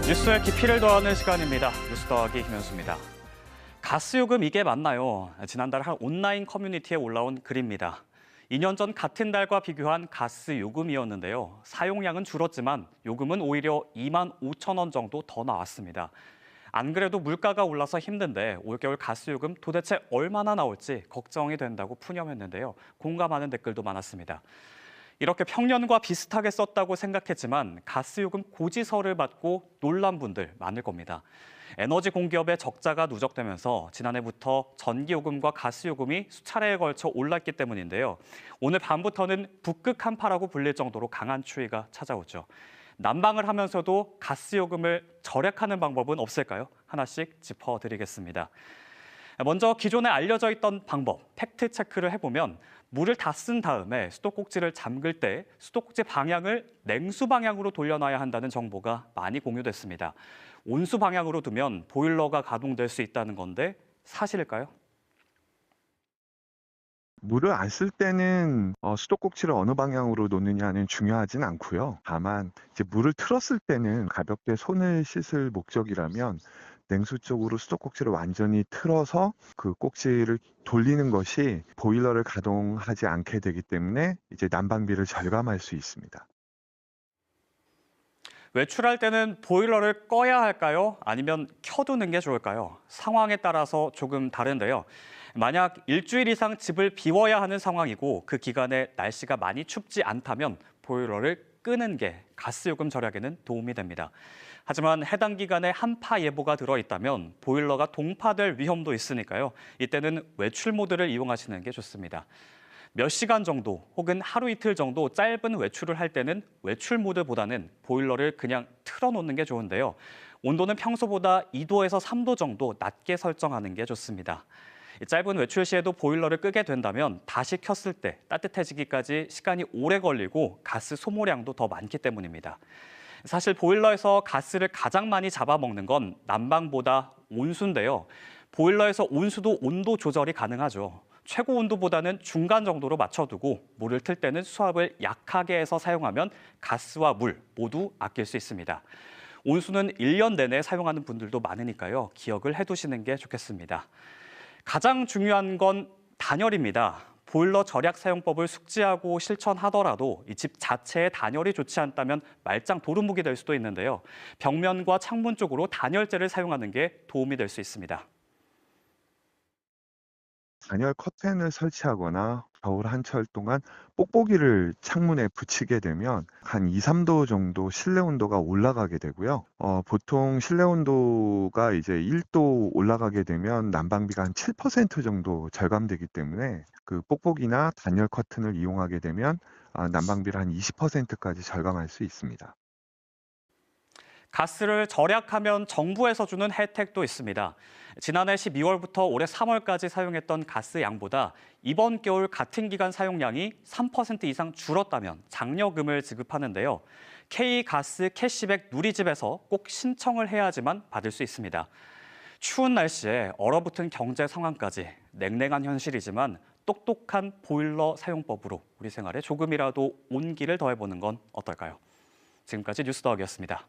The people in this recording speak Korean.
뉴스의 깊이를 더하는 시간입니다. 뉴스 더하기 김현수입니다. 가스요금 이게 맞나요? 지난달 한 온라인 커뮤니티에 올라온 글입니다. 2년 전 같은 달과 비교한 가스 요금이었는데요. 사용량은 줄었지만 요금은 오히려 2만 5천 원 정도 더 나왔습니다. 안 그래도 물가가 올라서 힘든데 올겨울 가스 요금 도대체 얼마나 나올지 걱정이 된다고 푸념했는데요. 공감하는 댓글도 많았습니다. 이렇게 평년과 비슷하게 썼다고 생각했지만 가스요금 고지서를 받고 놀란 분들 많을 겁니다. 에너지 공기업의 적자가 누적되면서 지난해부터 전기요금과 가스요금이 수차례에 걸쳐 올랐기 때문인데요. 오늘 밤부터는 북극 한파라고 불릴 정도로 강한 추위가 찾아오죠. 난방을 하면서도 가스요금을 절약하는 방법은 없을까요? 하나씩 짚어드리겠습니다. 먼저 기존에 알려져 있던 방법, 팩트 체크를 해보면 물을 다 쓴 다음에 수도꼭지를 잠글 때 수도꼭지 방향을 냉수 방향으로 돌려놔야 한다는 정보가 많이 공유됐습니다. 온수 방향으로 두면 보일러가 가동될 수 있다는 건데 사실일까요? 물을 안 쓸 때는 수도꼭지를 어느 방향으로 놓느냐는 중요하진 않고요. 다만 이제 물을 틀었을 때는 가볍게 손을 씻을 목적이라면 냉수 쪽으로 수도꼭지를 완전히 틀어서 그 꼭지를 돌리는 것이 보일러를 가동하지 않게 되기 때문에 이제 난방비를 절감할 수 있습니다. 외출할 때는 보일러를 꺼야 할까요? 아니면 켜두는 게 좋을까요? 상황에 따라서 조금 다른데요. 만약 일주일 이상 집을 비워야 하는 상황이고 그 기간에 날씨가 많이 춥지 않다면 보일러를 끄는 게 가스요금 절약에는 도움이 됩니다. 하지만 해당 기간에 한파 예보가 들어있다면 보일러가 동파될 위험도 있으니까요. 이때는 외출 모드를 이용하시는 게 좋습니다. 몇 시간 정도 혹은 하루 이틀 정도 짧은 외출을 할 때는 외출 모드보다는 보일러를 그냥 틀어놓는 게 좋은데요. 온도는 평소보다 2도에서 3도 정도 낮게 설정하는 게 좋습니다. 짧은 외출 시에도 보일러를 끄게 된다면 다시 켰을 때 따뜻해지기까지 시간이 오래 걸리고 가스 소모량도 더 많기 때문입니다. 사실 보일러에서 가스를 가장 많이 잡아먹는 건 난방보다 온수인데요. 보일러에서 온수도 온도 조절이 가능하죠. 최고 온도보다는 중간 정도로 맞춰두고 물을 틀 때는 수압을 약하게 해서 사용하면 가스와 물 모두 아낄 수 있습니다. 온수는 1년 내내 사용하는 분들도 많으니까요. 기억을 해두시는 게 좋겠습니다. 가장 중요한 건 단열입니다. 보일러 절약 사용법을 숙지하고 실천하더라도 이 집 자체의 단열이 좋지 않다면 말짱 도루묵이 될 수도 있는데요. 벽면과 창문 쪽으로 단열재를 사용하는 게 도움이 될 수 있습니다. 단열 커튼을 설치하거나 겨울 한철 동안 뽁뽁이를 창문에 붙이게 되면 한 2, 3도 정도 실내 온도가 올라가게 되고요. 보통 실내 온도가 이제 1도 올라가게 되면 난방비가 한 7% 정도 절감되기 때문에 그 뽁뽁이나 단열 커튼을 이용하게 되면 난방비를 한 20%까지 절감할 수 있습니다. 가스를 절약하면 정부에서 주는 혜택도 있습니다. 지난해 12월부터 올해 3월까지 사용했던 가스 양보다 이번 겨울 같은 기간 사용량이 3% 이상 줄었다면 장려금을 지급하는데요. K가스 캐시백 누리집에서 꼭 신청을 해야지만 받을 수 있습니다. 추운 날씨에 얼어붙은 경제 상황까지 냉랭한 현실이지만 똑똑한 보일러 사용법으로 우리 생활에 조금이라도 온기를 더해보는 건 어떨까요? 지금까지 뉴스 더하기였습니다.